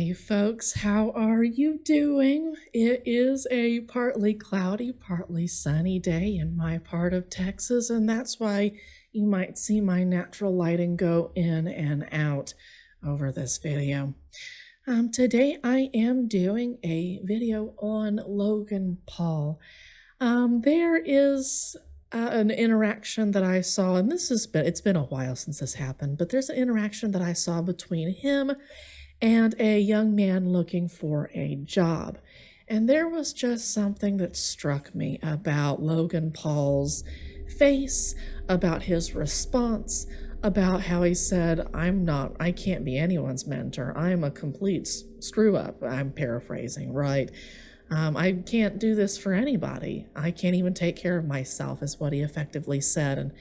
Hey folks, how are you doing? It is a partly cloudy, partly sunny day in my part of Texas, and that's why you might see my natural lighting go in and out over this video. Today I am doing a video on Logan Paul. There is an interaction that I saw, and it's been a while since this happened, but there's an interaction that I saw between him and a young man looking for a job. And there was just something that struck me about Logan Paul's face, about his response, about how he said, I can't be anyone's mentor. I'm a complete screw up. I'm paraphrasing, right? I can't do this for anybody. I can't even take care of myself, is what he effectively said. And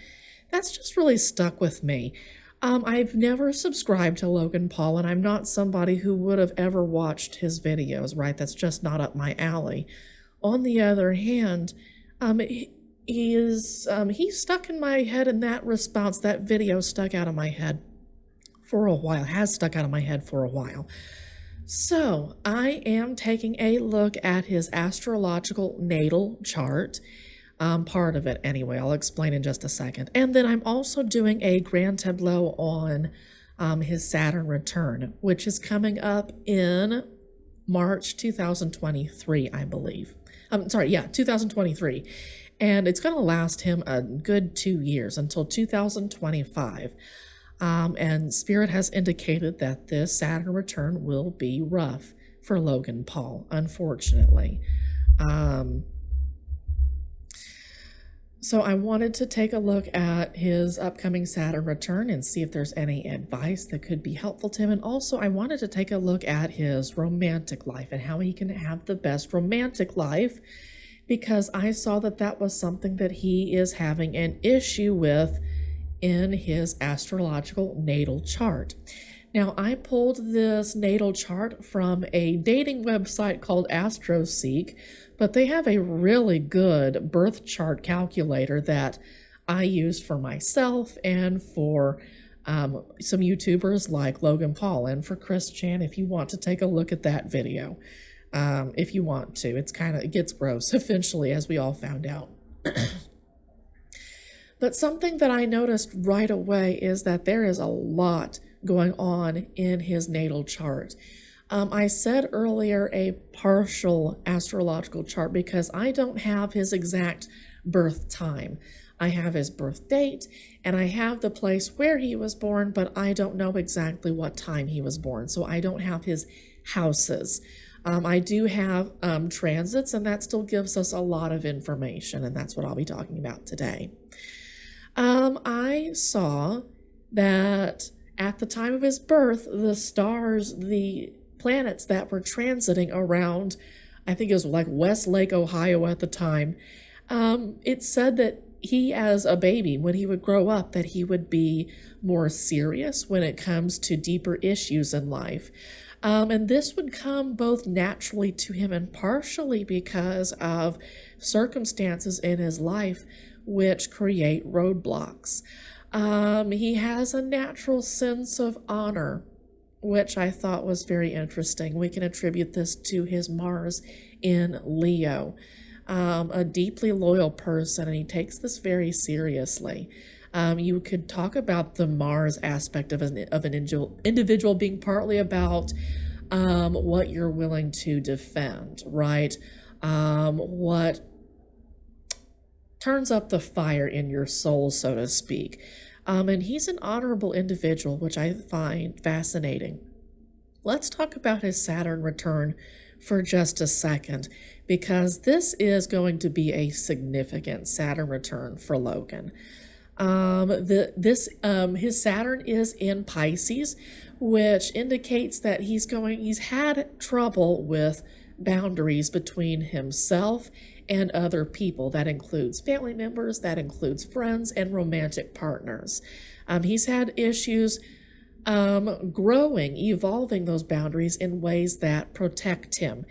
that's just really stuck with me. I've never subscribed to Logan Paul, and I'm not somebody who would have ever watched his videos, right? That's just not up my alley. On the other hand, he's stuck in my head in that response. That video stuck out of my head for a while, has stuck out of my head for a while. So I am taking a look at his astrological natal chart. Part of it anyway. I'll explain in just a second. And then I'm also doing a Grand Tableau on his Saturn Return, which is coming up in March 2023, I believe. 2023. And it's going to last him a good 2 years until 2025. And Spirit has indicated that this Saturn Return will be rough for Logan Paul, unfortunately. So I wanted to take a look at his upcoming Saturn return and see if there's any advice that could be helpful to him. And also I wanted to take a look at his romantic life and how he can have the best romantic life, because I saw that that was something that he is having an issue with in his astrological natal chart. Now, I pulled this natal chart from a dating website called Astroseek, but they have a really good birth chart calculator that I use for myself and for some YouTubers like Logan Paul, and for Chris Chan if you want to take a look at that video. If you want to. It gets gross eventually, as we all found out. But something that I noticed right away is that there is a lot going on in his natal chart. I said earlier a partial astrological chart because I don't have his exact birth time. I have his birth date and I have the place where he was born, but I don't know exactly what time he was born. So I don't have his houses. I do have transits, and that still gives us a lot of information, and that's what I'll be talking about today. I saw that at the time of his birth, the stars, the planets that were transiting around, I think it was like Westlake, Ohio at the time, it said that he, as a baby, when he would grow up, that he would be more serious when it comes to deeper issues in life. And this would come both naturally to him and partially because of circumstances in his life which create roadblocks. He has a natural sense of honor, which I thought was very interesting. We can attribute this to his Mars in Leo. A deeply loyal person, and he takes this very seriously. You could talk about the Mars aspect of an individual being partly about what you're willing to defend, right? What turns up the fire in your soul, so to speak. And he's an honorable individual, which I find fascinating. Let's talk about his Saturn return for just a second, because this is going to be a significant Saturn return for Logan. His Saturn is in Pisces, which indicates that he's had trouble with boundaries between himself and other people. That includes family members, that includes friends and romantic partners. He's had issues evolving those boundaries in ways that protect him.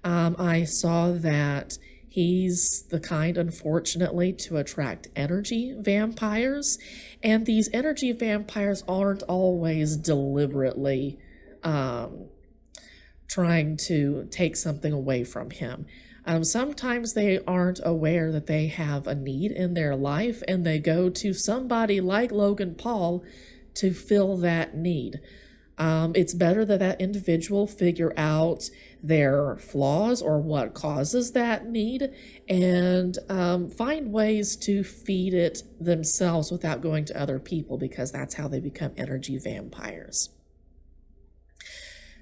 I saw that he's the kind, unfortunately, to attract energy vampires, and these energy vampires aren't always deliberately trying to take something away from him. Sometimes they aren't aware that they have a need in their life, and they go to somebody like Logan Paul to fill that need. It's better that that individual figure out their flaws or what causes that need, and find ways to feed it themselves without going to other people, because that's how they become energy vampires.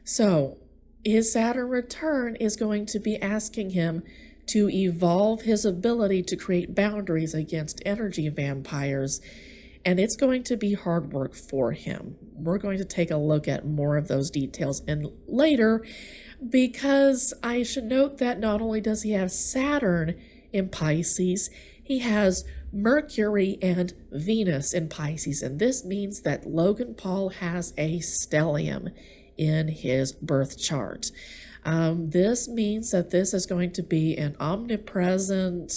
So his Saturn return is going to be asking him to evolve his ability to create boundaries against energy vampires, and it's going to be hard work for him. We're going to take a look at more of those details and later, because I should note that not only does he have Saturn in Pisces, he has Mercury and Venus in Pisces, and this means that Logan Paul has a stellium in his birth chart. This means that this is going to be an omnipresent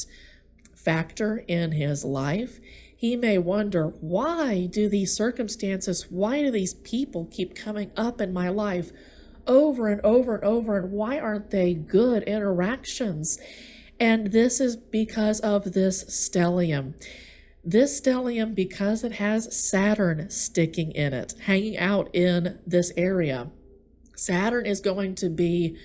factor in his life. He may wonder, why do these circumstances, why do these people keep coming up in my life over and over and over, and why aren't they good interactions? And this is because of this stellium. This stellium, because it has Saturn sticking in it, hanging out in this area, Saturn is going to be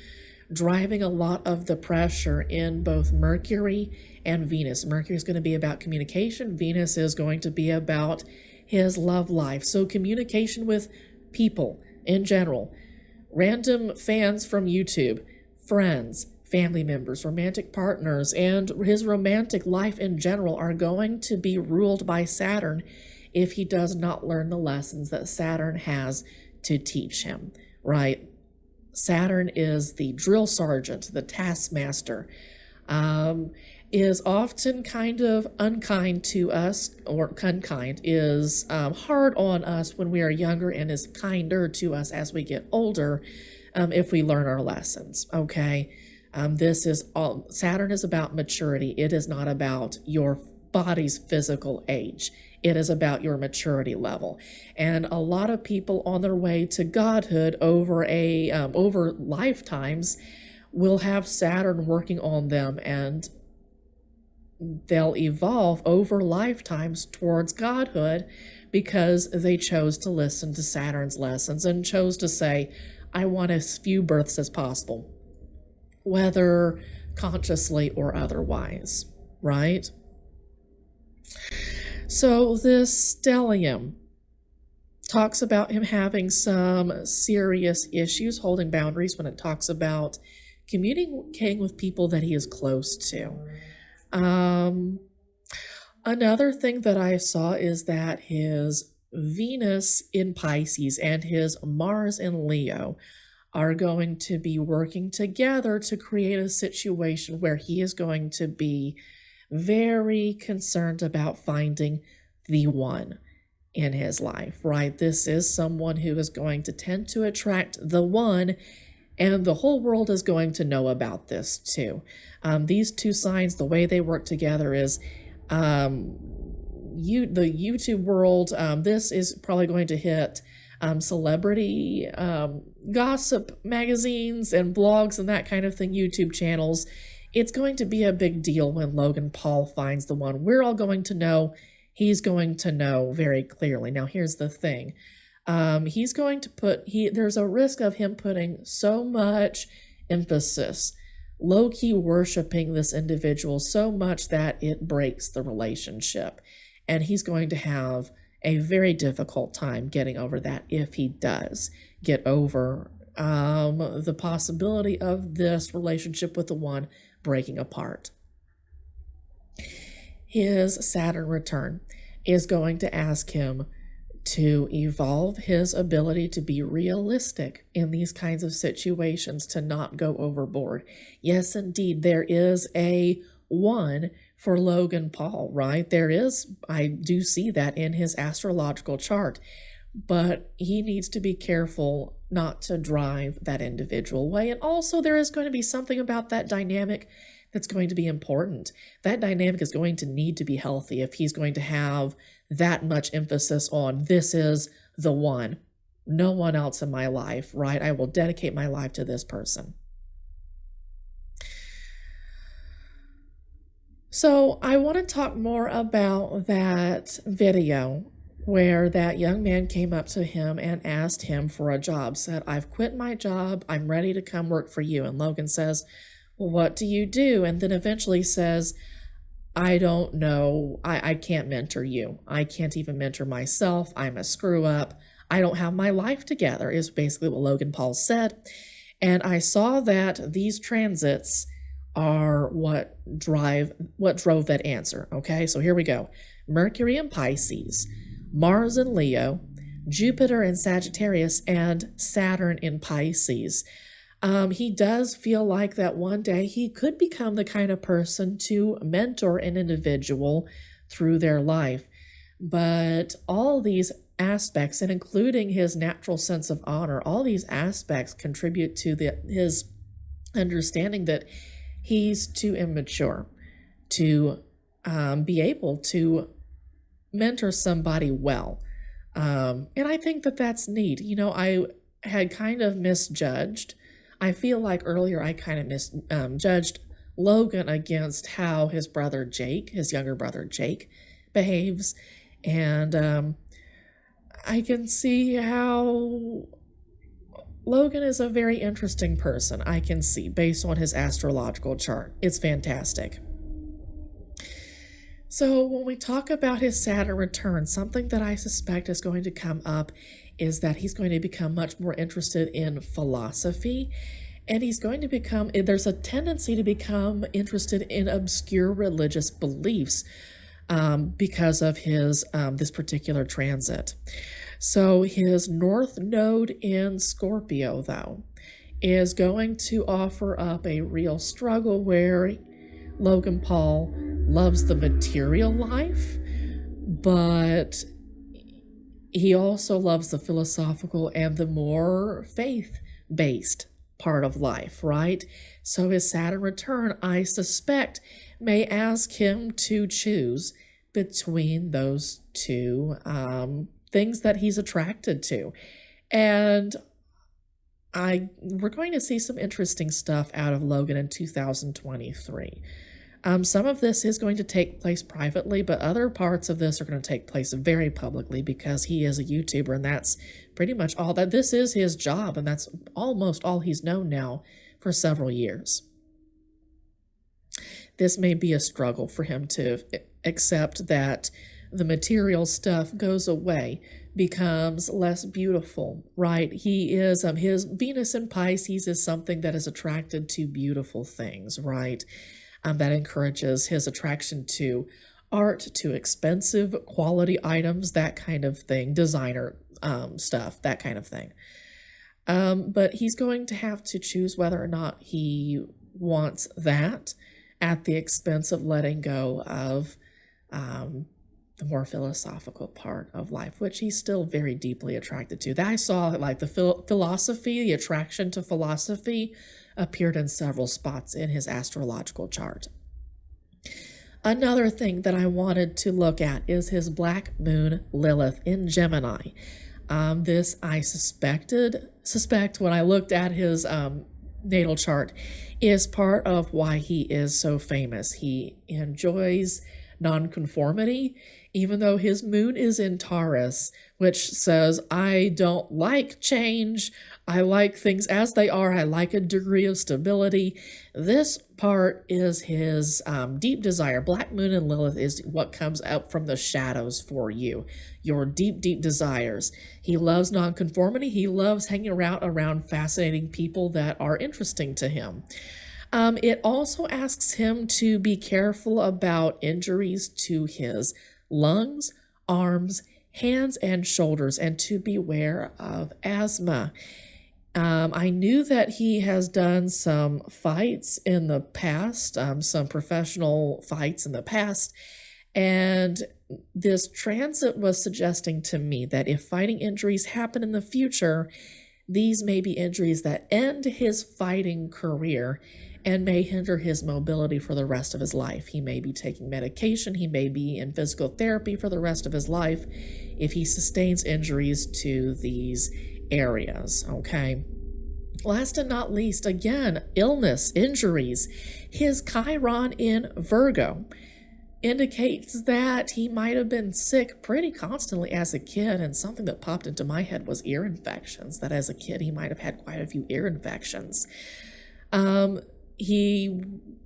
driving a lot of the pressure in both Mercury and Venus. Mercury is going to be about communication. Venus is going to be about his love life. So communication with people in general, random fans from YouTube, friends, family members, romantic partners, and his romantic life in general are going to be ruled by Saturn if he does not learn the lessons that Saturn has to teach him, right? Saturn is the drill sergeant, the taskmaster, is often kind of unkind to us, or unkind, is hard on us when we are younger, and is kinder to us as we get older if we learn our lessons, okay? This is all, Saturn is about maturity. It is not about your body's physical age. It is about your maturity level. And a lot of people on their way to godhood over lifetimes will have Saturn working on them, and they'll evolve over lifetimes towards godhood because they chose to listen to Saturn's lessons and chose to say, I want as few births as possible, whether consciously or otherwise, right? So this stellium talks about him having some serious issues holding boundaries when it talks about communicating with people that he is close to. Another thing that I saw is that his Venus in Pisces and his Mars in Leo are going to be working together to create a situation where he is going to be very concerned about finding the one in his life, right? This is someone who is going to tend to attract the one, and the whole world is going to know about this too. These two signs, the way they work together is the YouTube world. This is probably going to hit celebrity gossip magazines and blogs and that kind of thing, YouTube channels. It's going to be a big deal when Logan Paul finds the one. We're all going to know. He's going to know very clearly. Now, here's the thing. He's going to there's a risk of him putting so much emphasis, low-key worshiping this individual so much that it breaks the relationship. And he's going to have a very difficult time getting over that if he does get over the possibility of this relationship with the one breaking apart. His Saturn return is going to ask him to evolve his ability to be realistic in these kinds of situations, to not go overboard. Yes, indeed, there is a one for Logan Paul, right? There is, I do see that in his astrological chart, but he needs to be careful not to drive that individual away. And also there is going to be something about that dynamic that's going to be important. That dynamic is going to need to be healthy if he's going to have that much emphasis on this is the one. no one else in my life, right? I will dedicate my life to this person. So I want to talk more about that video where that young man came up to him and asked him for a job, said, I've quit my job, I'm ready to come work for you. And Logan says, well, what do you do? And then eventually says, I don't know, I can't mentor you. I can't even mentor myself. I'm a screw up. I don't have my life together, is basically what Logan Paul said. And I saw that these transits are what drove that answer. Okay, so here we go. Mercury in Pisces, Mars in Leo, Jupiter in Sagittarius, and Saturn in Pisces. He does feel like that one day he could become the kind of person to mentor an individual through their life. But all these aspects, and including his natural sense of honor, all these aspects contribute to his understanding that he's too immature to be able to mentor somebody well. And I think that that's neat. You know, I had kind of misjudged. I feel like earlier I kind of misjudged Logan against how his brother Jake, his younger brother Jake, behaves. And I can see how Logan is a very interesting person, I can see, based on his astrological chart. It's fantastic. So when we talk about his Saturn return, something that I suspect is going to come up is that he's going to become much more interested in philosophy, and he's going to become, there's a tendency to become interested in obscure religious beliefs because of his this particular transit. So his North Node in Scorpio, though, is going to offer up a real struggle where Logan Paul loves the material life, but he also loves the philosophical and the more faith-based part of life, right? So his Saturn return, I suspect, may ask him to choose between those two things that he's attracted to. And we're going to see some interesting stuff out of Logan in 2023. Some of this is going to take place privately, but other parts of this are going to take place very publicly because he is a YouTuber, and that's pretty much all that this is his job, and that's almost all he's known now for several years. This may be a struggle for him to accept that the material stuff goes away, becomes less beautiful, right? He is, his Venus in Pisces is something that is attracted to beautiful things, right? That encourages his attraction to art, to expensive quality items, that kind of thing, designer stuff, that kind of thing. But he's going to have to choose whether or not he wants that at the expense of letting go of the more philosophical part of life, which he's still very deeply attracted to. That I saw, like, the philosophy, the attraction to philosophy appeared in several spots in his astrological chart. Another thing that I wanted to look at is his black moon Lilith in Gemini. This I suspect when I looked at his natal chart is part of why he is so famous. He enjoys nonconformity, even though his moon is in Taurus, which says, I don't like change. I like things as they are. I like a degree of stability. This part is his deep desire. Black moon and Lilith is what comes out from the shadows for you, your deep, deep desires. He loves nonconformity. He loves hanging around fascinating people that are interesting to him. It also asks him to be careful about injuries to his lungs, arms, hands, and shoulders, and to beware of asthma. I knew that he has done some fights in the past, some professional fights in the past, and this transit was suggesting to me that if fighting injuries happen in the future, these may be injuries that end his fighting career and may hinder his mobility for the rest of his life. He may be taking medication, he may be in physical therapy for the rest of his life if he sustains injuries to these areas, okay? Last and not least, again, illness, injuries. His Chiron in Virgo indicates that he might have been sick pretty constantly as a kid, and something that popped into my head was ear infections, that as a kid he might have had quite a few ear infections. He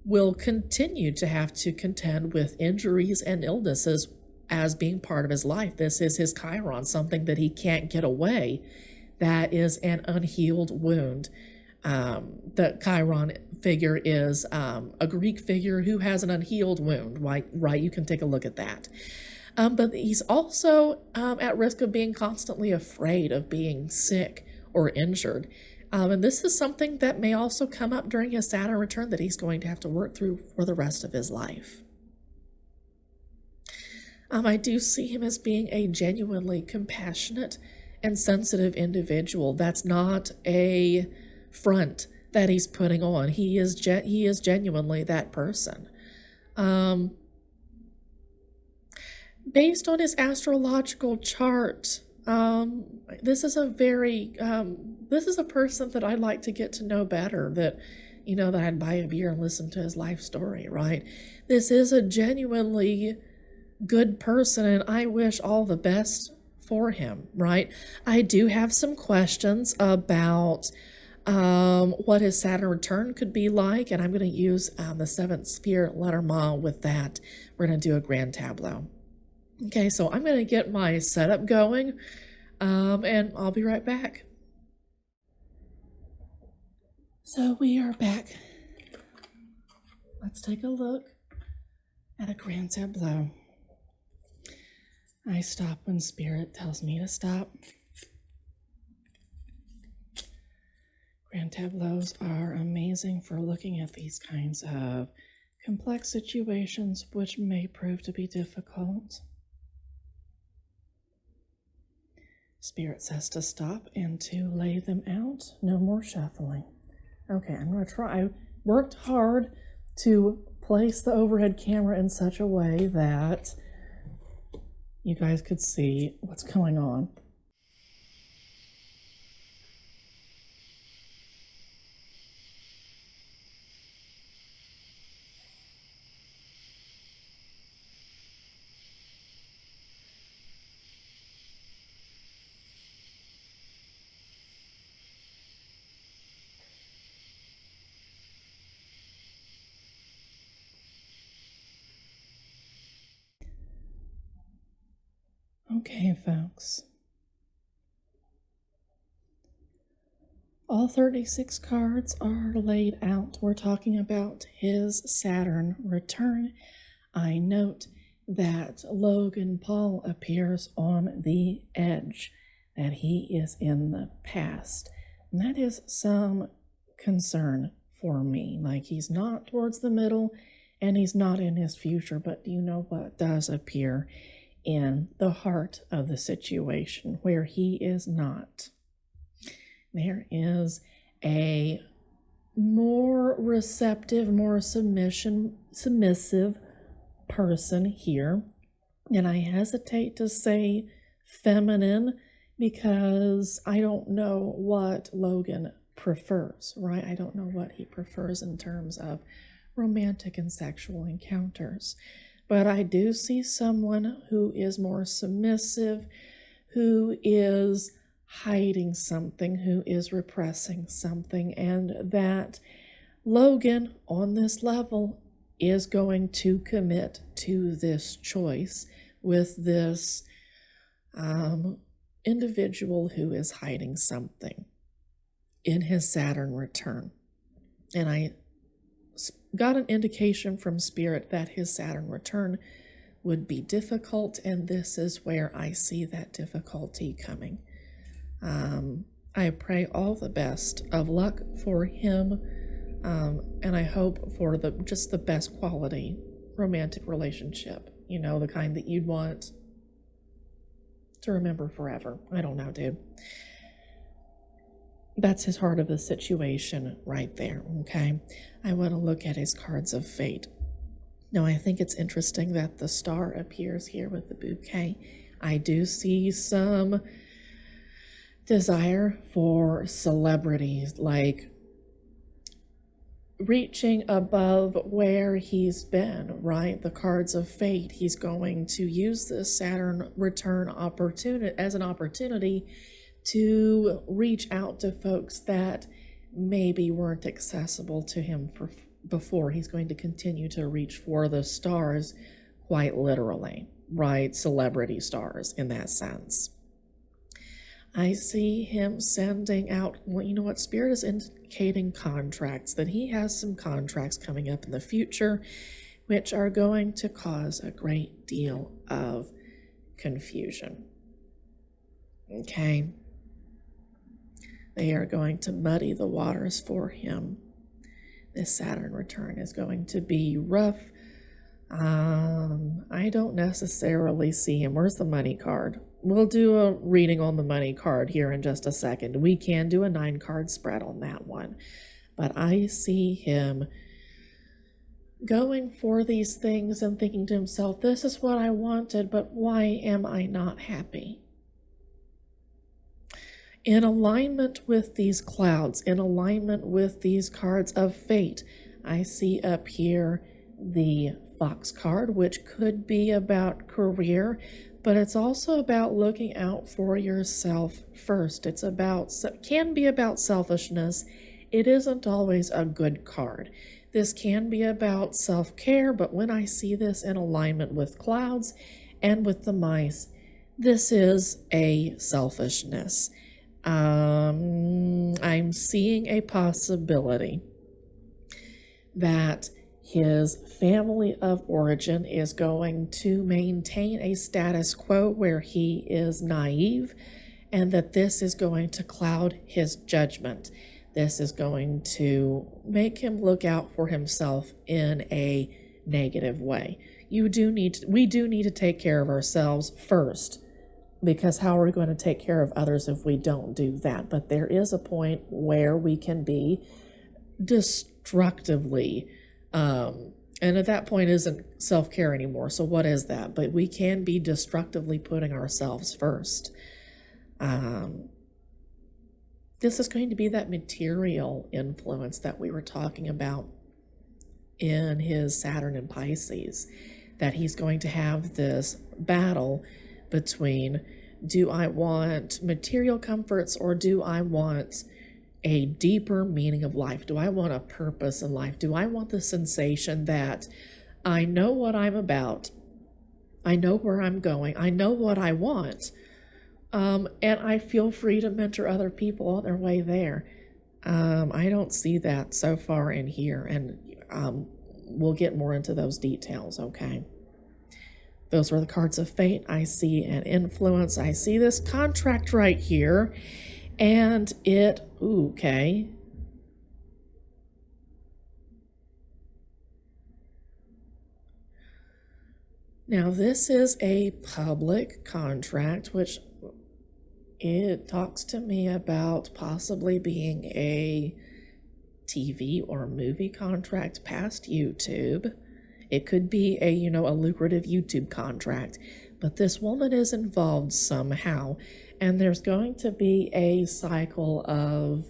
will continue to have to contend with injuries and illnesses as being part of his life. This is his Chiron, something that he can't get away. That is an unhealed wound. The Chiron figure is a Greek figure who has an unhealed wound, right? You can take a look at that. But he's also at risk of being constantly afraid of being sick or injured. And this is something that may also come up during his Saturn return that he's going to have to work through for the rest of his life. I do see him as being a genuinely compassionate and sensitive individual. That's not a front that he's putting on. He is genuinely that person. Based on his astrological chart, this is a person that I'd like to get to know better, that I'd buy a beer and listen to his life story, right? This is a genuinely good person, and I wish all the best for him, right? I do have some questions about what his Saturn return could be like, and I'm going to use the seventh sphere Lenormand with that. We're going to do a Grand Tableau. Okay, so I'm going to get my setup going, and I'll be right back. So we are back. Let's take a look at a Grand Tableau. I stop when Spirit tells me to stop. Grand Tableaus are amazing for looking at these kinds of complex situations which may prove to be difficult. Spirit says to stop and to lay them out. No more shuffling. Okay, I'm going to try. I worked hard to place the overhead camera in such a way that you guys could see what's going on. Okay, folks. All 36 cards are laid out. We're talking about his Saturn return. I note that Logan Paul appears on the edge, that he is in the past. And that is some concern for me. Like, he's not towards the middle and he's not in his future, but do you know what does appear in the heart of the situation where he is not? There is a more receptive, more submissive person here. And I hesitate to say feminine because I don't know what Logan prefers, right? I don't know what he prefers in terms of romantic and sexual encounters. But I do see someone who is more submissive, who is hiding something, who is repressing something, and that Logan on this level is going to commit to this choice with this individual who is hiding something in his Saturn return. And I got an indication from Spirit that his Saturn return would be difficult, and this is where I see that difficulty coming. I pray all the best of luck for him, and I hope for just the best quality romantic relationship, the kind that you'd want to remember forever. I don't know, dude. That's his heart of the situation right there, okay? I want to look at his cards of fate. Now, I think it's interesting that the star appears here with the bouquet. I do see some desire for celebrities, like reaching above where he's been, right? The cards of fate. He's going to use this Saturn return opportunity as an opportunity to reach out to folks that maybe weren't accessible to him before. He's going to continue to reach for the stars, quite literally, right? Celebrity stars in that sense. I see him sending out, well, you know what, Spirit is indicating contracts, that he has some contracts coming up in the future, which are going to cause a great deal of confusion. Okay? They are going to muddy the waters for him. This Saturn return is going to be rough. I don't necessarily see him. Where's the money card? We'll do a reading on the money card here in just a second. We can do a 9-card spread on that one. But I see him going for these things and thinking to himself, this is what I wanted, but why am I not happy? In alignment with these clouds, in alignment with these cards of fate, I see up here the Fox card, which could be about career, but it's also about looking out for yourself first. It's about, can be about selfishness. It isn't always a good card. This can be about self-care, but when I see this in alignment with clouds and with the mice, this is a selfishness. I'm seeing a possibility that his family of origin is going to maintain a status quo where he is naive, and that this is going to cloud his judgment. This is going to make him look out for himself in a negative way. We do need to take care of ourselves first, because how are we going to take care of others if we don't do that? But there is a point where we can be destructively, and at that point isn't self-care anymore. So what is that? But we can be destructively putting ourselves first. This is going to be that material influence that we were talking about in his Saturn and Pisces, that he's going to have this battle between, do I want material comforts or do I want a deeper meaning of life? Do I want a purpose in life? Do I want the sensation that I know what I'm about, I know where I'm going, I know what I want, and I feel free to mentor other people on their way there? I don't see that so far in here, and we'll get more into those details, okay? Those were the cards of fate. I see an influence. I see this contract right here, and it, okay. Now, this is a public contract, which it talks to me about possibly being a TV or movie contract past YouTube. It could be a lucrative YouTube contract, but this woman is involved somehow, and there's going to be a cycle of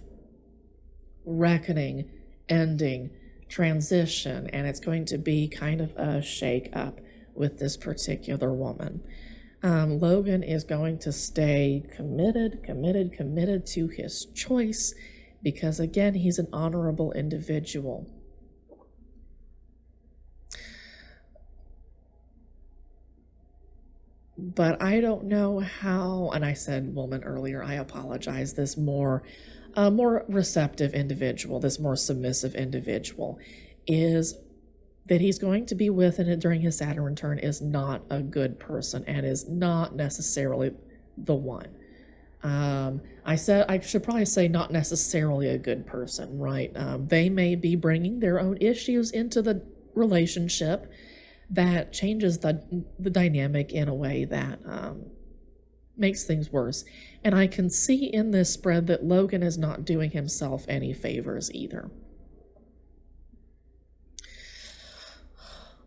reckoning, ending, transition, and it's going to be kind of a shake-up with this particular woman. Logan is going to stay committed to his choice, because again, he's an honorable individual. But I don't know how, and I said woman earlier, I apologize, this more receptive individual, this more submissive individual, is that he's going to be with and during his Saturn return is not a good person and is not necessarily the one. I should probably say not necessarily a good person, right? They may be bringing their own issues into the relationship that changes the dynamic in a way that makes things worse. And I can see in this spread that Logan is not doing himself any favors either.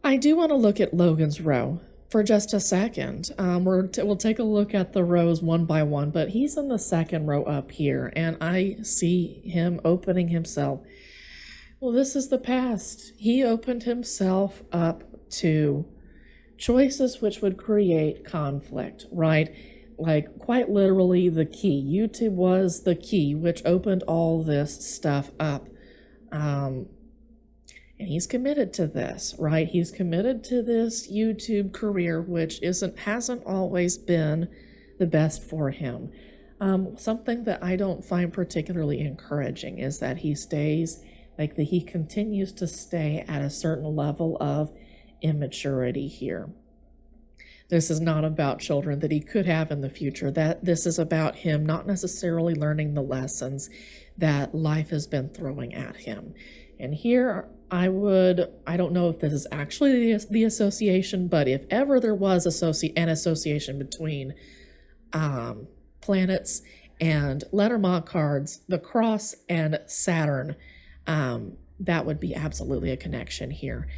I do want to look at Logan's row, for just a second. We'll take a look at the rows one by one, but he's in the second row up here, and I see him opening himself. Well, this is the past. He opened himself up to choices which would create conflict, right? Like, quite literally, the key. YouTube was the key which opened all this stuff up. And he's committed to this, right? He's committed to this YouTube career, which hasn't always been the best for him. Something that I don't find particularly encouraging is that he continues to stay at a certain level of immaturity here. This is not about children that he could have in the future. This is about him not necessarily learning the lessons that life has been throwing at him. And here I don't know if this is actually the association, but if ever there was an association between planets and Lenormand cards, the Cross and Saturn, that would be absolutely a connection here.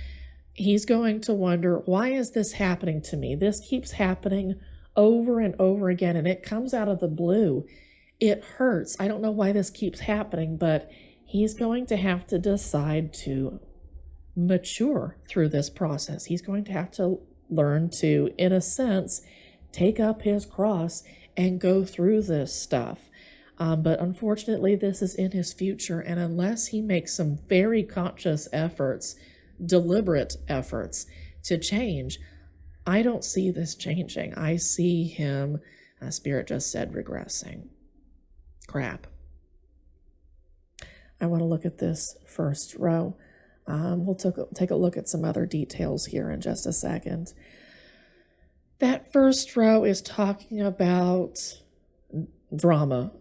He's going to wonder, why is this happening to me? This keeps happening over and over again, and it comes out of the blue. It hurts. I don't know why this keeps happening, but he's going to have to decide to mature through this process. He's going to have to learn to, in a sense, take up his cross and go through this stuff. But unfortunately, this is in his future, and unless he makes some very conscious efforts, deliberate efforts to change, I don't see this changing. I see him, Spirit just said, regressing. Crap. I want to look at this first row. We'll take a look at some other details here in just a second. That first row is talking about drama.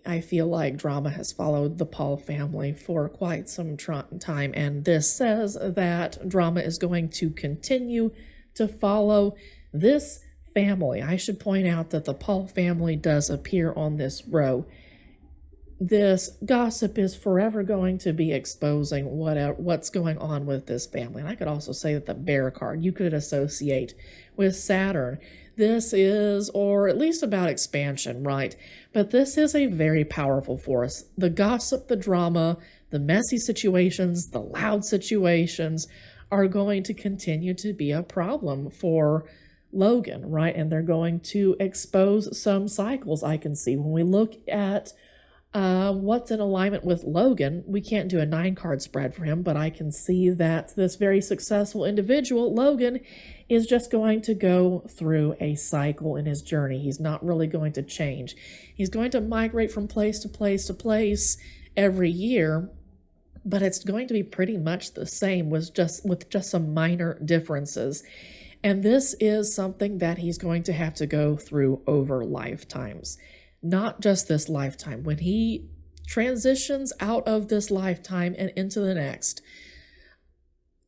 I feel like drama has followed the Paul family for quite some time, and this says that drama is going to continue to follow this family. I should point out that the Paul family does appear on this row. This gossip is forever going to be exposing what's going on with this family. And I could also say that the Bear card you could associate with Saturn. This is, or at least about expansion, right? But this is a very powerful force. The gossip, the drama, the messy situations, the loud situations are going to continue to be a problem for Logan, right? And they're going to expose some cycles I can see. When we look at what's in alignment with Logan, we can't do a 9-card spread for him, but I can see that this very successful individual, Logan, is just going to go through a cycle in his journey. He's not really going to change. He's going to migrate from place to place to place every year, but it's going to be pretty much the same with just some minor differences. And this is something that he's going to have to go through over lifetimes. Not just this lifetime. When he transitions out of this lifetime and into the next,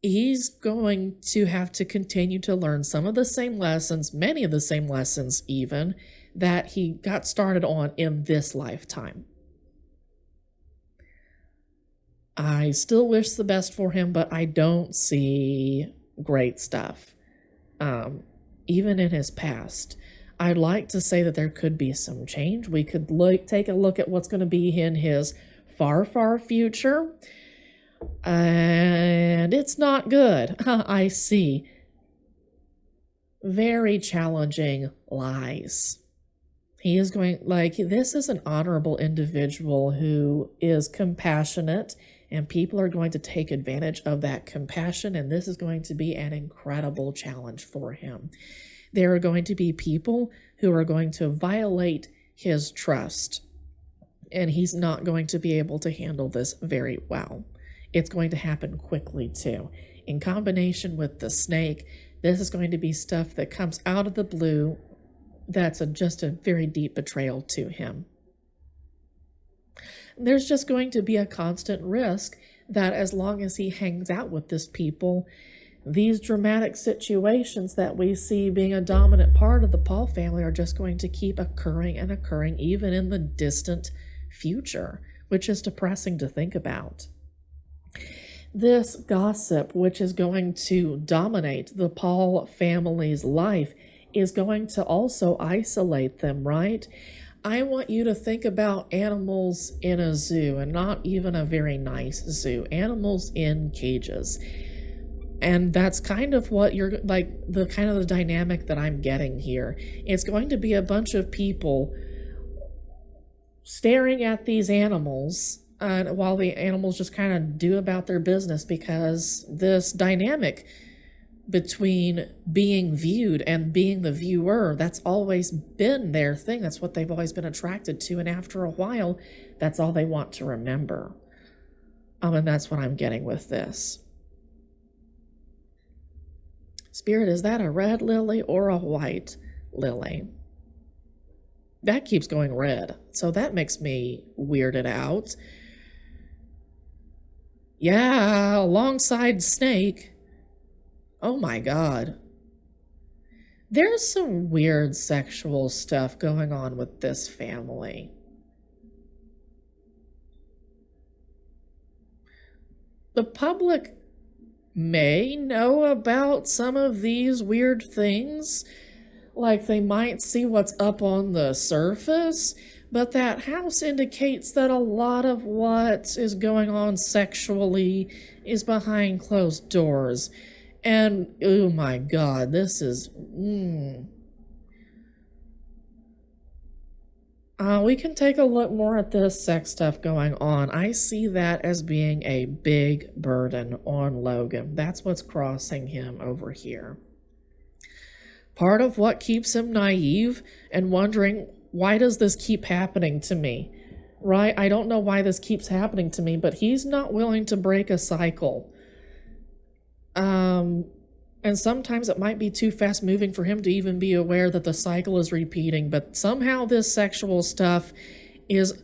he's going to have to continue to learn some of the same lessons, many of the same lessons even, that he got started on in this lifetime. I still wish the best for him, but I don't see great stuff, even in his past. I'd like to say that there could be some change. We could take a look at what's going to be in his far, far future. And it's not good. I see very challenging lies. He is this is an honorable individual who is compassionate, and people are going to take advantage of that compassion, and this is going to be an incredible challenge for him. There are going to be people who are going to violate his trust, and he's not going to be able to handle this very well. It's going to happen quickly, too. In combination with the snake, this is going to be stuff that comes out of the blue that's just a very deep betrayal to him. There's just going to be a constant risk that as long as he hangs out with this people, these dramatic situations that we see being a dominant part of the Paul family are just going to keep occurring and occurring even in the distant future, which is depressing to think about. This gossip, which is going to dominate the Paul family's life, is going to also isolate them, right? I want you to think about animals in a zoo, and not even a very nice zoo, animals in cages. And that's kind of what you're like, the kind of the dynamic that I'm getting here. It's going to be a bunch of people staring at these animals while the animals just kind of do about their business, because this dynamic between being viewed and being the viewer, that's always been their thing. That's what they've always been attracted to. And after a while, that's all they want to remember. And that's what I'm getting with this. Spirit, is that a red lily or a white lily? That keeps going red, so that makes me weirded out. Yeah, alongside snake. Oh my God. There's some weird sexual stuff going on with this family. The public may know about some of these weird things, like they might see what's up on the surface, but that house indicates that a lot of what is going on sexually is behind closed doors. And oh my God, this is we can take a look more at this sex stuff going on. I see that as being a big burden on Logan. That's what's crossing him over here. Part of what keeps him naive and wondering, why does this keep happening to me? Right? I don't know why this keeps happening to me, but he's not willing to break a cycle. And sometimes it might be too fast moving for him to even be aware that the cycle is repeating, but somehow this sexual stuff is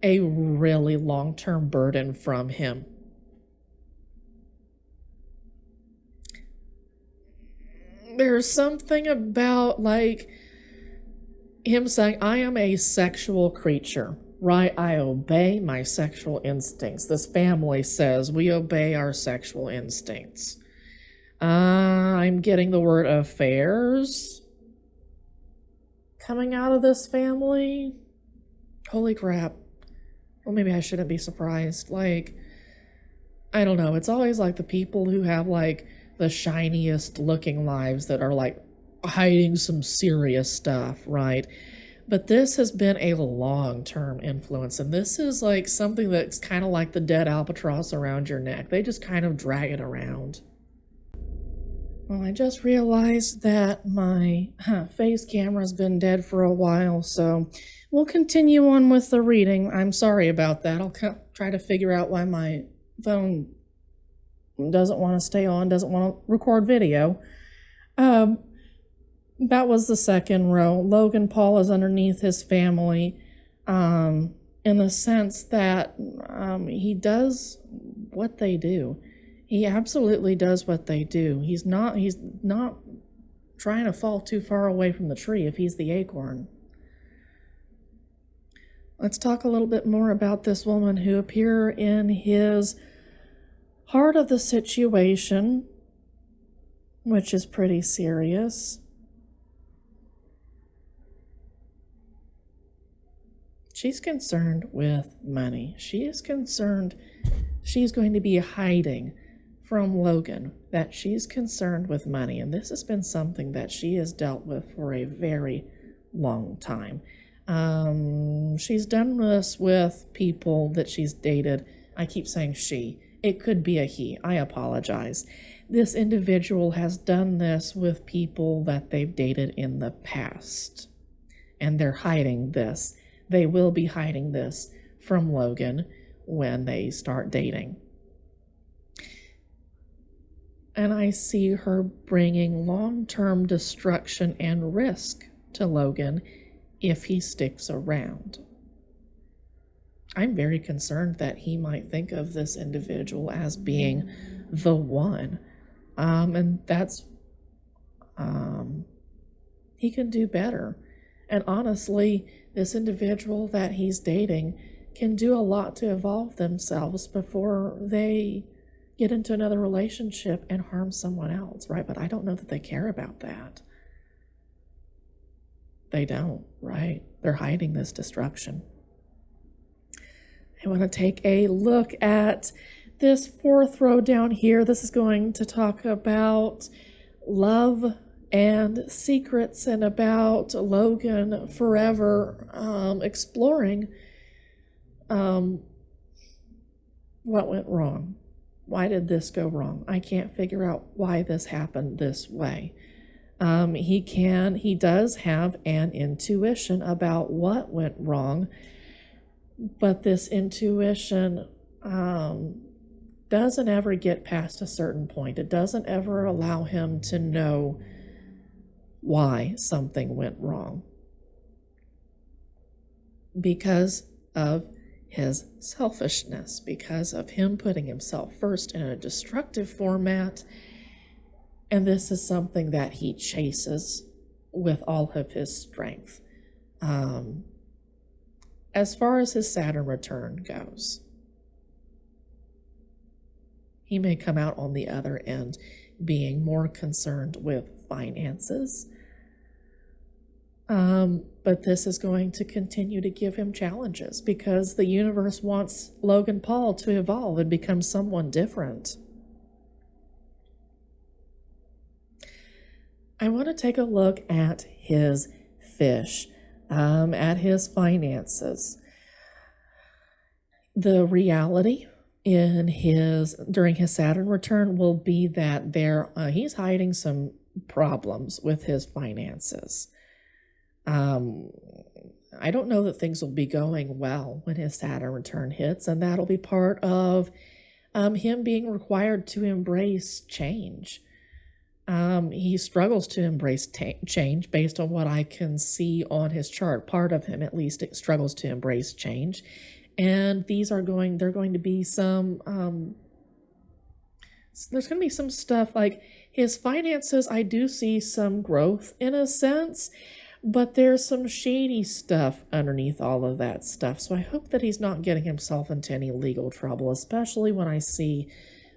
a really long-term burden from him. There's something about, like, him saying, I am a sexual creature, right? I obey my sexual instincts. This family says we obey our sexual instincts. I'm getting the word affairs coming out of this family. Holy crap. Well, maybe I shouldn't be surprised. Like, I don't know. It's always like the people who have, like, the shiniest looking lives that are, like, hiding some serious stuff, right? But this has been a long-term influence, and this is like something that's kind of like the dead albatross around your neck. They just kind of drag it around. Well, I just realized that my face camera's been dead for a while, so we'll continue on with the reading. I'm sorry about that. I'll try to figure out why my phone doesn't want to stay on, doesn't want to record video. That was the second row. Logan Paul is underneath his family, in the sense that he does what they do. He absolutely does what they do. He's not trying to fall too far away from the tree if he's the acorn. Let's talk a little bit more about this woman who appear in his heart of the situation, which is pretty serious. She's concerned with money. She is concerned she's going to be hiding from Logan, that she's concerned with money. And this has been something that she has dealt with for a very long time. She's done this with people that she's dated. I keep saying she. It could be a he. I apologize. This individual has done this with people that they've dated in the past. And they're hiding this. They will be hiding this from Logan when they start dating. And I see her bringing long-term destruction and risk to Logan if he sticks around. I'm very concerned that he might think of this individual as being the one. And that's, he can do better. And honestly, this individual that he's dating can do a lot to evolve themselves before they get into another relationship and harm someone else, right? But I don't know that they care about that. They don't, right? They're hiding this destruction. I want to take a look at this fourth row down here. This is going to talk about love and secrets and about Logan forever exploring what went wrong. Why did this go wrong? I can't figure out why this happened this way. He does have an intuition about what went wrong, but this intuition doesn't ever get past a certain point. It doesn't ever allow him to know why something went wrong, because of his selfishness, because of him putting himself first in a destructive format. And this is something that he chases with all of his strength. As far as his Saturn return goes, he may come out on the other end being more concerned with finances. But this is going to continue to give him challenges because the universe wants Logan Paul to evolve and become someone different. I want to take a look at his fish, at his finances. The reality during his Saturn return will be that he's hiding some problems with his finances. I don't know that things will be going well when his Saturn return hits, and that'll be part of him being required to embrace change. He struggles to embrace change based on what I can see on his chart. Part of him, at least, struggles to embrace change. And they're going to be there's going to be some stuff like his finances. I do see some growth in a sense, but there's some shady stuff underneath all of that stuff. So I hope that he's not getting himself into any legal trouble, especially when I see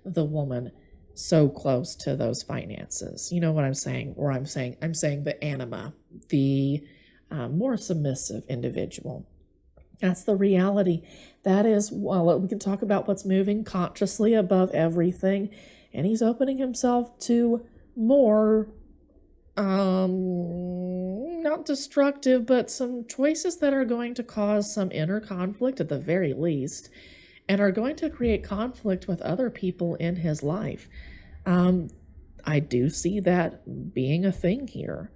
the woman so close to those finances. You know what I'm saying? Or I'm saying the anima, the more submissive individual. That's the reality. That is, well, we can talk about what's moving consciously above everything. And he's opening himself to more, not destructive, but some choices that are going to cause some inner conflict at the very least, and are going to create conflict with other people in his life. I do see that being a thing here.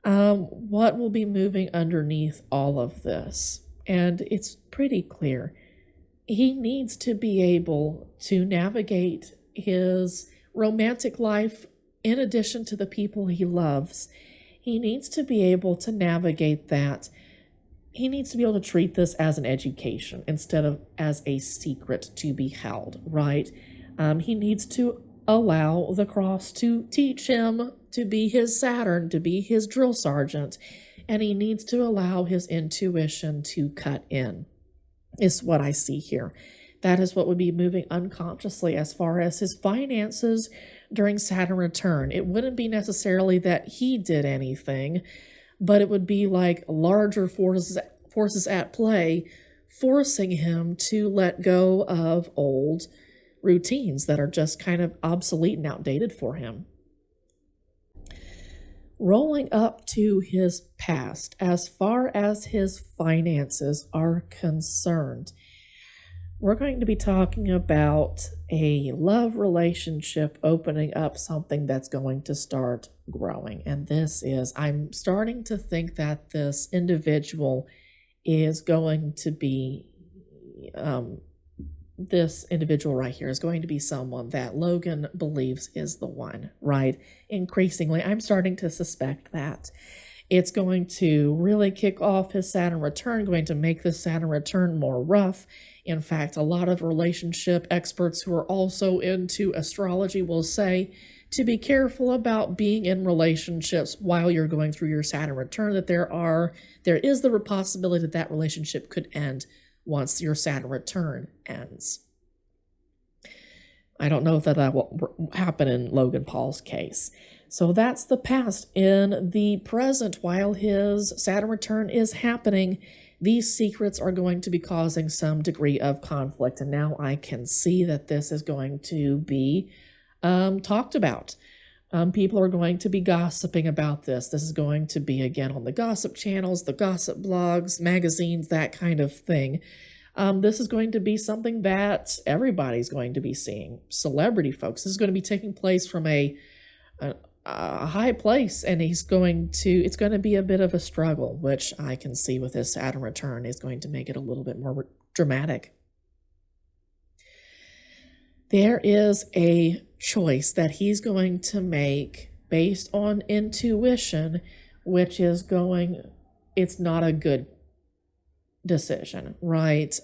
What will be moving underneath all of this? And it's pretty clear. He needs to be able to navigate his romantic life in addition to the people he loves. He needs to be able to navigate that. He needs to be able to treat this as an education instead of as a secret to be held, right? He needs to allow the cross to teach him to be his Saturn, to be his drill sergeant, and he needs to allow his intuition to cut in, is what I see here. That is what would be moving unconsciously as far as his finances during Saturn return. It wouldn't be necessarily that he did anything, but it would be like larger forces at play, forcing him to let go of old routines that are just kind of obsolete and outdated for him. Rolling up to his past, as far as his finances are concerned, we're going to be talking about a love relationship opening up something that's going to start growing. And I'm starting to think that this individual is going to be, this individual right here is going to be someone that Logan believes is the one, right? Increasingly, I'm starting to suspect that. It's going to really kick off his Saturn return, going to make the Saturn return more rough. In fact, a lot of relationship experts who are also into astrology will say to be careful about being in relationships while you're going through your Saturn return, that there is the possibility that relationship could end once your Saturn return ends. I don't know if that will happen in Logan Paul's case. So that's the past. In the present, while his Saturn return is happening, these secrets are going to be causing some degree of conflict. And now I can see that this is going to be talked about. People are going to be gossiping about this. This is going to be, again, on the gossip channels, the gossip blogs, magazines, that kind of thing. This is going to be something that everybody's going to be seeing. Celebrity folks. This is going to be taking place from a high place, and it's going to be a bit of a struggle, which I can see with his Saturn return is going to make it a little bit more dramatic. There is a choice that he's going to make based on intuition, which is it's not a good decision, right?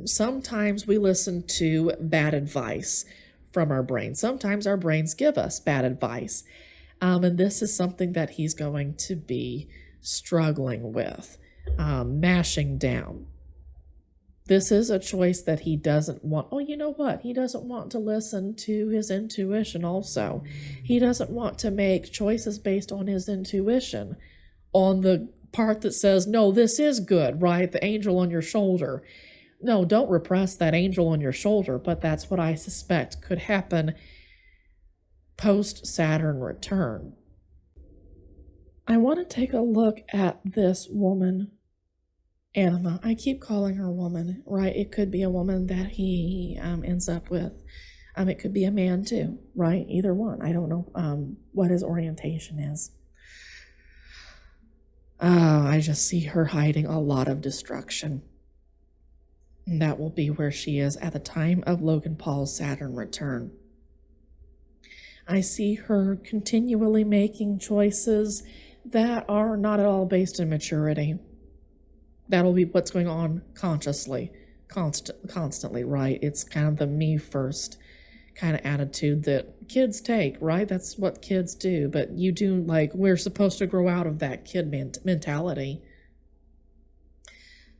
Sometimes we listen to bad advice from our brain. Sometimes our brains give us bad advice. And this is something that he's going to be struggling with, mashing down. This is a choice that he doesn't want. Oh, you know what? He doesn't want to listen to his intuition also. He doesn't want to make choices based on his intuition, on the part that says, no, this is good, right? The angel on your shoulder. No, don't repress that angel on your shoulder, but that's what I suspect could happen post-Saturn return. I want to take a look at this woman, Anima. I keep calling her woman, right? It could be a woman that he ends up with. It could be a man too, right? Either one. I don't know what his orientation is. I just see her hiding a lot of destruction. And that will be where she is at the time of Logan Paul's Saturn return. I see her continually making choices that are not at all based in maturity. That'll be what's going on consciously, constantly, right? It's kind of the me first kind of attitude that kids take, right? That's what kids do. But you do, we're supposed to grow out of that kid mentality.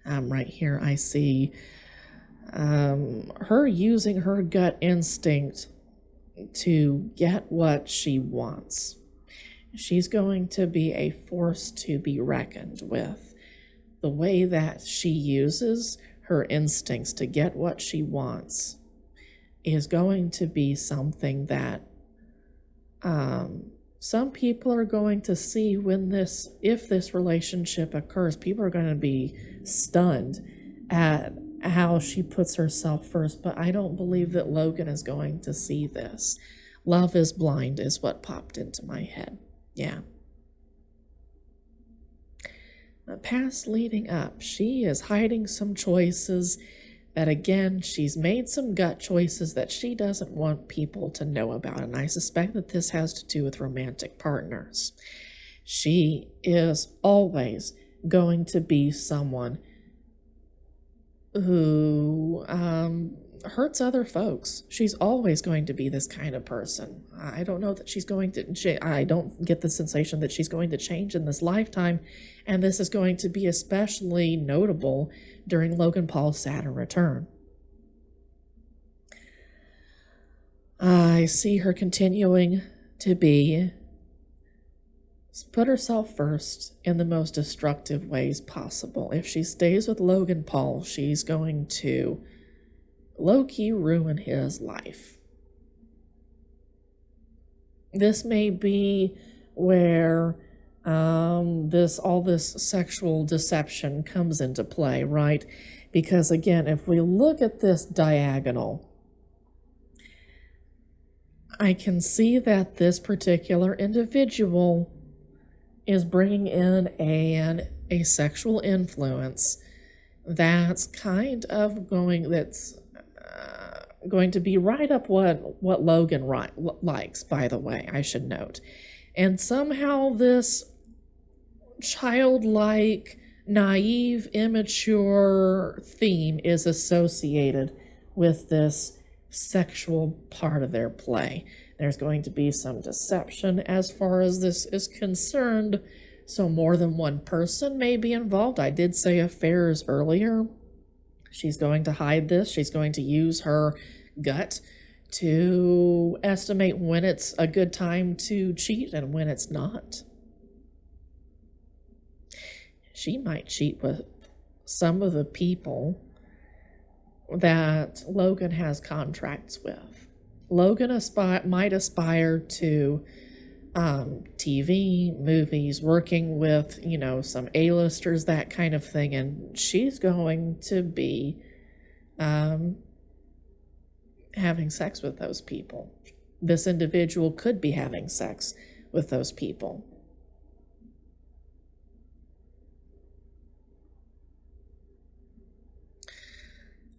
Right here, I see her using her gut instinct to get what she wants. She's going to be a force to be reckoned with. The way that she uses her instincts to get what she wants is going to be something that some people are going to see if this relationship occurs. People are going to be stunned at how she puts herself first, but I don't believe that Logan is going to see this. Love is blind is what popped into my head. Yeah. The past leading up, she is hiding some choices that, again, she's made some gut choices that she doesn't want people to know about, and I suspect that this has to do with romantic partners. She is always going to be someone who hurts other folks. She's always going to be this kind of person. I don't know that she's going to, I don't get the sensation that she's going to change in this lifetime, and this is going to be especially notable during Logan Paul's Saturn return. I see her continuing to put herself first in the most destructive ways possible. If she stays with Logan Paul, she's going to low-key ruin his life. This may be where all this sexual deception comes into play, right? Because again, if we look at this diagonal, I can see that this particular individual is bringing in a sexual influence that's kind of going to be right up what Logan likes, by the way, I should note. And somehow this childlike, naive, immature theme is associated with this sexual part of their play. There's going to be some deception as far as this is concerned, so more than one person may be involved. I did say affairs earlier. She's going to hide this. She's going to use her gut to estimate when it's a good time to cheat and when it's not. She might cheat with some of the people that Logan has contracts with. Logan might aspire to TV, movies, working with, some A-listers, that kind of thing, and she's going to be having sex with those people. This individual could be having sex with those people.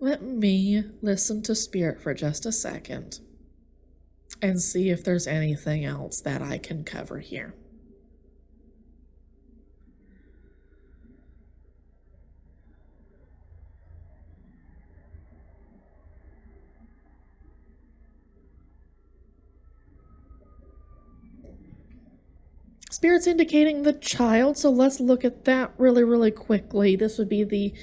Let me listen to Spirit for just a second and see if there's anything else that I can cover here. Spirit's indicating the child, so let's look at that really, really quickly. This would be the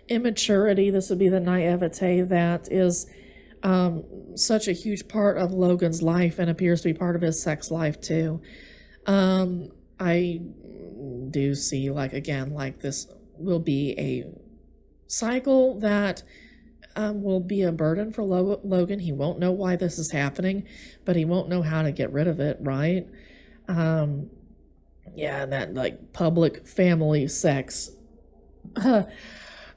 immaturity. This would be the naivete that is such a huge part of Logan's life and appears to be part of his sex life too. I do see, this will be a cycle that will be a burden for Logan. He won't know why this is happening, but he won't know how to get rid of it, right? Yeah, and that public family sex.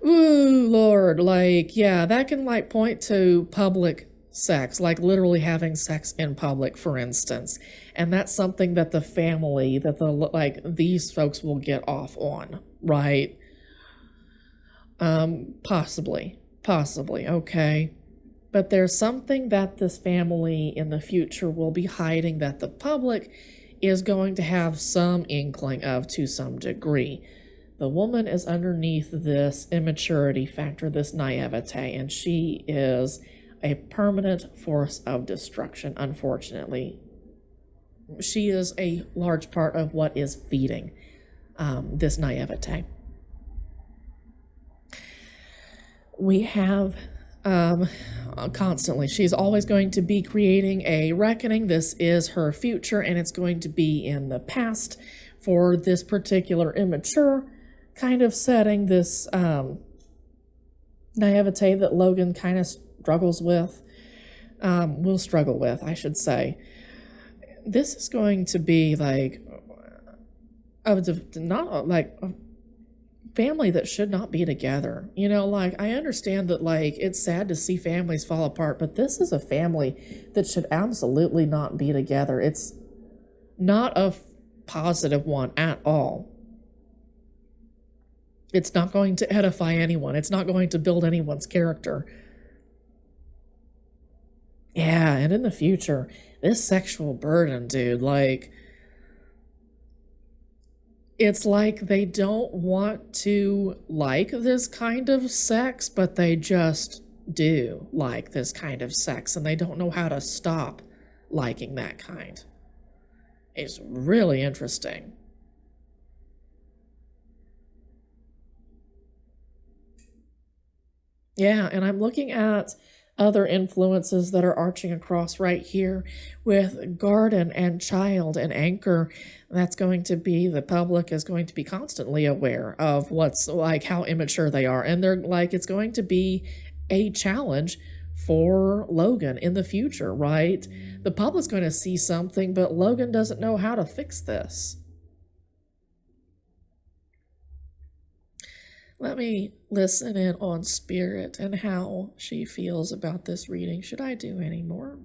Ooh, Lord, that can point to public sex, literally having sex in public, for instance. And that's something that the family, that these folks will get off on, right? Possibly, okay. But there's something that this family in the future will be hiding that the public is going to have some inkling of to some degree. The woman is underneath this immaturity factor, this naivete, and she is a permanent force of destruction, unfortunately. She is a large part of what is feeding this naivete. We have constantly, she's always going to be creating a reckoning. This is her future, and it's going to be in the past for this particular immature kind of setting, this naivete that Logan kind of struggles with, will struggle with, I should say. This is going to be not a family that should not be together. I understand that it's sad to see families fall apart, but this is a family that should absolutely not be together. It's not a positive one at all. It's not going to edify anyone. It's not going to build anyone's character. Yeah, and in the future, this sexual burden, dude, it's like they don't want to like this kind of sex, but they just do like this kind of sex, and they don't know how to stop liking that kind. It's really interesting. Yeah, and I'm looking at other influences that are arching across right here with garden and child and anchor. That's going to be, the public is going to be constantly aware of what's how immature they are. And they're it's going to be a challenge for Logan in the future, right? The public's going to see something, but Logan doesn't know how to fix this. Let me listen in on Spirit and how she feels about this reading. Should I do any more?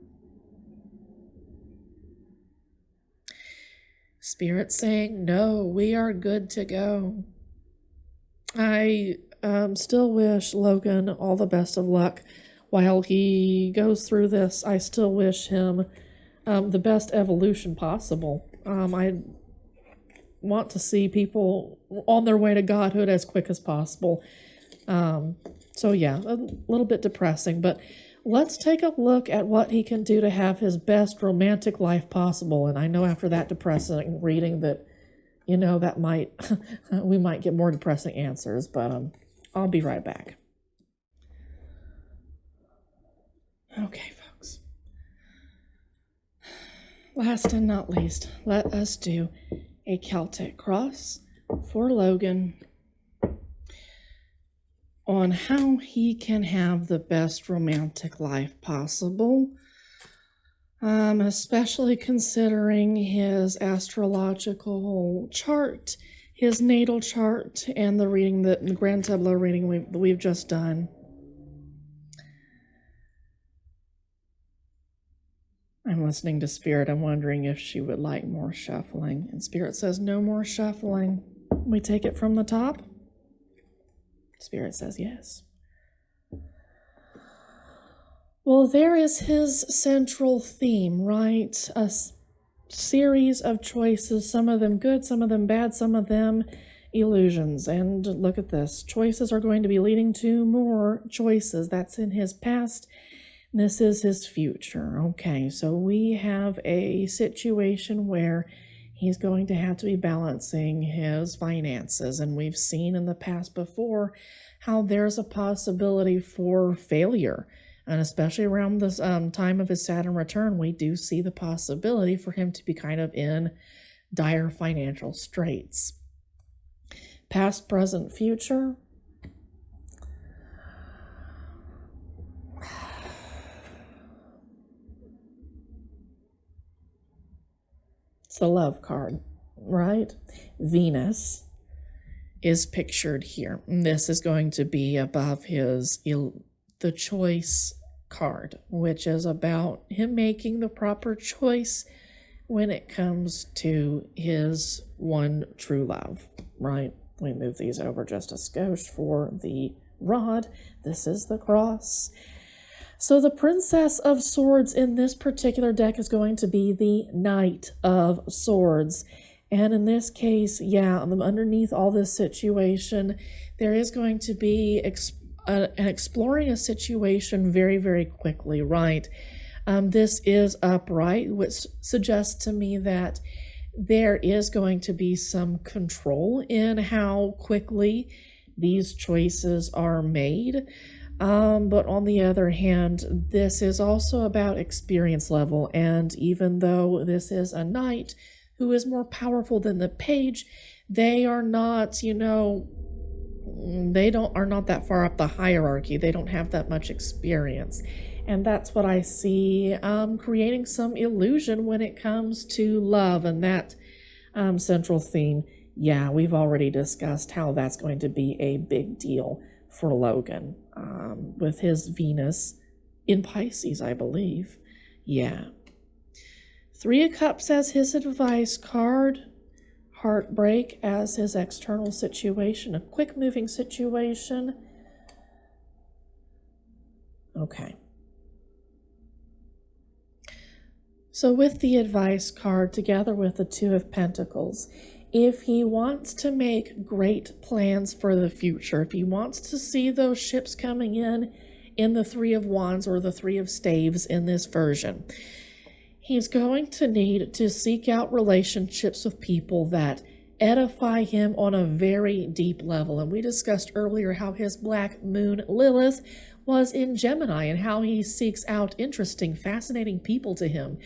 Spirit saying, no, we are good to go. I still wish Logan all the best of luck while he goes through this. I still wish him the best evolution possible. I want to see people on their way to godhood as quick as possible. So yeah, a little bit depressing, but let's take a look at what he can do to have his best romantic life possible. And I know after that depressing reading that, that might, we might get more depressing answers, but I'll be right back. Okay, folks. Last and not least, let us do a Celtic cross for Logan on how he can have the best romantic life possible, especially considering his astrological chart, his natal chart, and the reading, the Grand Tableau reading we've just done. I'm listening to Spirit. I'm wondering if she would like more shuffling. And Spirit says no more shuffling. We take it from the top. Spirit says yes. Well, there is his central theme, right? A series of choices, some of them good, some of them bad, some of them illusions. And look at this. Choices are going to be leading to more choices. That's in his past. This is his future. Okay, so we have a situation where he's going to have to be balancing his finances. And we've seen in the past before how there's a possibility for failure. And especially around this time of his Saturn return, we do see the possibility for him to be kind of in dire financial straits. Past, present, future. It's the love card, right? Venus is pictured here. And this is going to be above the choice card, which is about him making the proper choice when it comes to his one true love, right? We move these over just a skosh for the rod. This is the cross. So the Princess of Swords in this particular deck is going to be the Knight of Swords. And in this case, yeah, underneath all this situation, there is going to be exploring a situation very, very quickly, right? This is upright, which suggests to me that there is going to be some control in how quickly these choices are made. But on the other hand, this is also about experience level. And even though this is a knight who is more powerful than the page, they are not, are not that far up the hierarchy. They don't have that much experience. And that's what I see creating some illusion when it comes to love and that central theme. Yeah, we've already discussed how that's going to be a big deal for Logan with his Venus in Pisces, I believe. Yeah. Three of Cups as his advice card. Heartbreak as his external situation. A quick moving situation. Okay. So with the advice card together with the Two of Pentacles, if he wants to make great plans for the future, if he wants to see those ships coming in the Three of Wands or the Three of Staves in this version, he's going to need to seek out relationships with people that edify him on a very deep level. And we discussed earlier how his black moon Lilith was in Gemini and how he seeks out interesting, fascinating people to him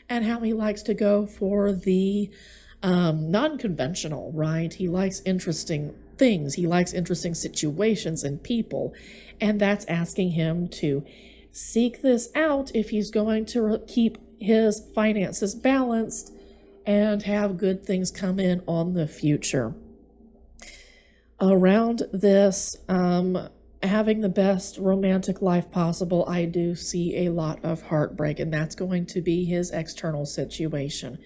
and how he likes to go for the non-conventional, right? He likes interesting things. He likes interesting situations and people. And that's asking him to seek this out if he's going to keep his finances balanced and have good things come in on the future. Around this, having the best romantic life possible, I do see a lot of heartbreak, and that's going to be his external situation.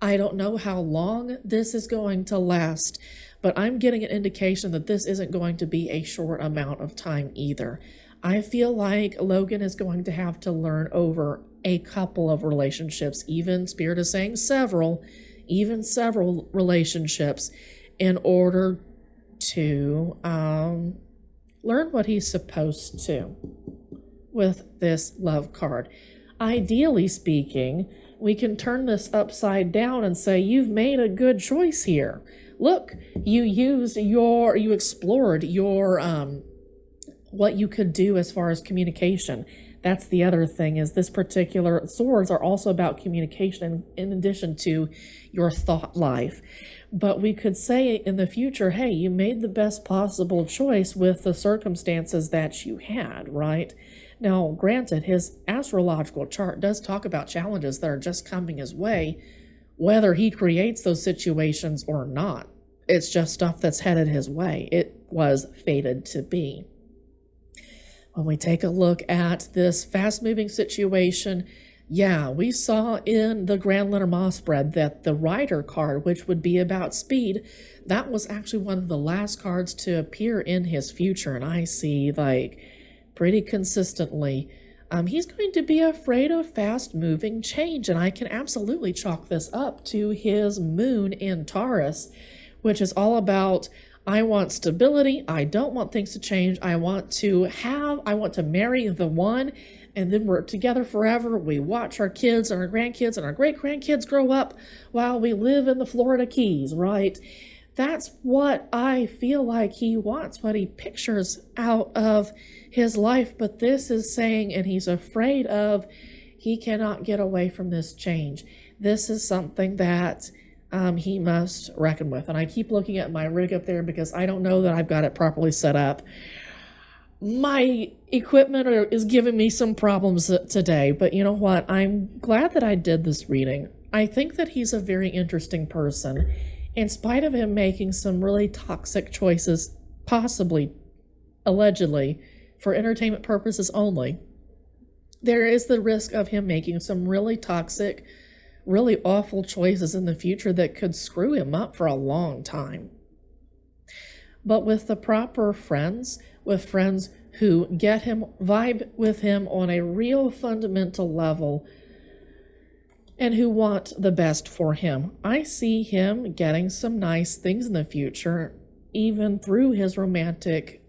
I don't know how long this is going to last, but I'm getting an indication that this isn't going to be a short amount of time either. I feel like Logan is going to have to learn over a couple of relationships, even Spirit is saying several relationships, in order to learn what he's supposed to with this love card. Ideally speaking, we can turn this upside down and say, you've made a good choice here. Look, you explored your, what you could do as far as communication. That's the other thing, is this particular swords are also about communication in addition to your thought life. But we could say in the future, hey, you made the best possible choice with the circumstances that you had, right? Now, granted, his astrological chart does talk about challenges that are just coming his way, whether he creates those situations or not. It's just stuff that's headed his way. It was fated to be. When we take a look at this fast-moving situation, yeah, we saw in the Grand Lenormand spread that the Rider card, which would be about speed, that was actually one of the last cards to appear in his future. And I see, like, pretty consistently, he's going to be afraid of fast-moving change. And I can absolutely chalk this up to his moon in Taurus, which is all about, I want stability. I don't want things to change. I want to marry the one, and then we're together forever. We watch our kids and our grandkids and our great-grandkids grow up while we live in the Florida Keys, right? That's what I feel like he wants, what he pictures out of his life. But this is saying, and he's afraid of, he cannot get away from this change. This is something that he must reckon with. And I keep looking at my rig up there because I don't know that I've got it properly set up. My equipment is giving me some problems today, but you know what? I'm glad that I did this reading. I think that he's a very interesting person. In spite of him making some really toxic choices, possibly, allegedly, for entertainment purposes only, there is the risk of him making some really toxic, really awful choices in the future that could screw him up for a long time. But with the proper friends, with friends who get him, vibe with him on a real fundamental level, and who want the best for him, I see him getting some nice things in the future, even through his romantic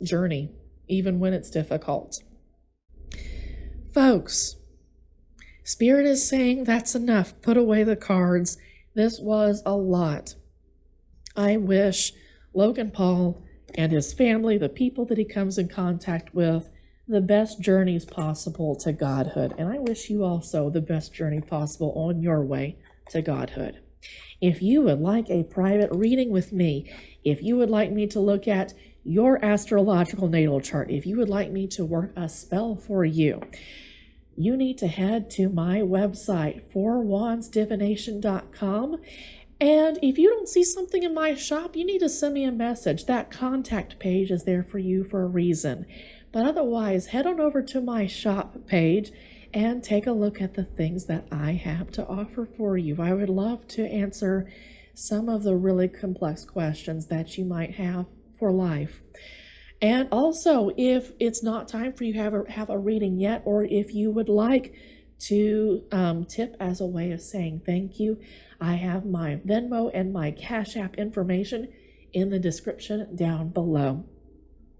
journey, even when it's difficult. Folks, Spirit is saying that's enough. Put away the cards. This was a lot. I wish Logan Paul and his family, the people that he comes in contact with, the best journeys possible to godhood. And I wish you also the best journey possible on your way to godhood. If you would like a private reading with me, if you would like me to look at your astrological natal chart, if you would like me to work a spell for you, you need to head to my website, fourwandsdivination.com. And if you don't see something in my shop, you need to send me a message. That contact page is there for you for a reason. But otherwise, head on over to my shop page and take a look at the things that I have to offer for you. I would love to answer some of the really complex questions that you might have for life. And also, if it's not time for you to have a reading yet, or if you would like to tip as a way of saying thank you, I have my Venmo and my Cash App information in the description down below.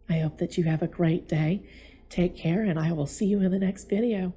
I hope that you have a great day. Take care, and I will see you in the next video.